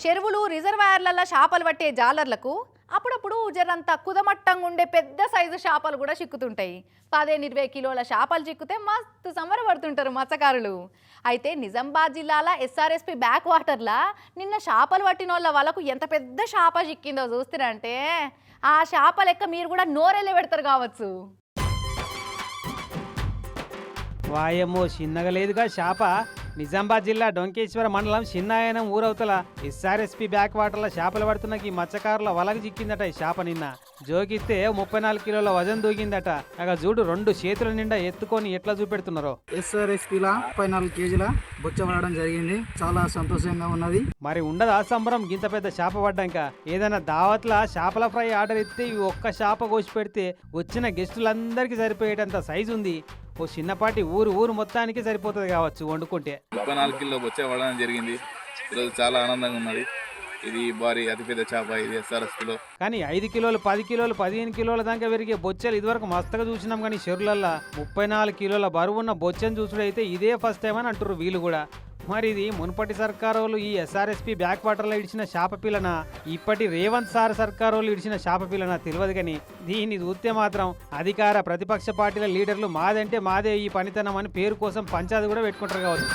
చెరువులు రిజర్వాయర్లలో చేపలు పట్టే జాలర్లకు అప్పుడప్పుడు జరంత కుదమట్టంగా ఉండే పెద్ద సైజు చేపలు కూడా చిక్కుతుంటాయి. 15-20 కిలోల చేపలు చిక్కితే మస్తు సంబరపడుతుంటారు మత్స్యకారులు. అయితే నిజామాబాద్ జిల్లాల ఎస్ఆర్ఎస్పి బ్యాక్ వాటర్లా నిన్న చేపలు పట్టిన వాళ్ళకు ఎంత పెద్ద చేప చిక్కిందో చూస్తారంటే ఆ చేప లెక్క మీరు కూడా నోరెళ్ళే పెడతారు కావచ్చు. వాయమ్మో చిన్నగా లేదుగా చేప. నిజామాబాద్ జిల్లా డొంకేశ్వర మండలం చిన్నాయనం ఊరవతల ఎస్ఆర్ఎస్పి బ్యాక్ వాటర్లో చేపలు పడుతున్న ఈ మత్స్యకారుల వలకు చిక్కిందట ఈ చేప. నిన్న జోకిస్తే 34 కిలోల వజన్ దూగిందట. అగ చూడు 2 చేతుల నిండా ఎత్తుకొని ఎట్లా చూపెడుతున్నారో. ఎస్ఆర్ఎస్పిలా 34 కేజీల బొచ్చ పడడం జరిగింది. చాలా సంతోషంగా ఉన్నది. మరి ఉండదా సంబరం గింత పెద్ద చేప పడ్డాక? ఏదైనా దావత్ల చేపల ఫ్రై ఆర్డర్ ఇస్తే ఈ ఒక్క చేప కోసి పెడితే వచ్చిన గెస్టులందరికీ సరిపోయేటంత సైజు ఉంది. ఓ చిన్నపాటి ఊరు మొత్తానికి సరిపోతుంది కావచ్చు వండుకుంటే. 34 కిలో బొచ్చ పడడం జరిగింది. ఈరోజు చాలా ఆనందంగా ఉన్నది. ఇది భారీ అతిపెద్ద చేప ఇది ఎస్ఆర్ఎస్లో. కానీ 5 కిలోలు 10 కిలోలు 15 కిలోల దాకా పెరిగే బొచ్చలు ఇదివరకు మస్తుగా చూసినాం. కానీ చెరువులల్లా 34 కిలోల బరువున్న బొచ్చను చూసుడైతే ఇదే ఫస్ట్ టైం అని అంటారు వీళ్ళు కూడా. మరి ఇది మునుపటి సర్కారోళ్ళు ఈ ఎస్ఆర్ఎస్పి బ్యాక్ వాటర్లో ఇడిచిన చేప పిల్లన, ఇప్పటి రేవంత్ సార్ సర్కారోళ్ళు ఇడిచిన చేప పిల్లన తెలియదు. కానీ దీన్ని చూస్తే మాత్రం అధికార ప్రతిపక్ష పార్టీల లీడర్లు మాదంటే మాదే ఈ పనితనం అని పేరు కోసం పంచాది కూడా పెట్టుకుంటారు కావచ్చు.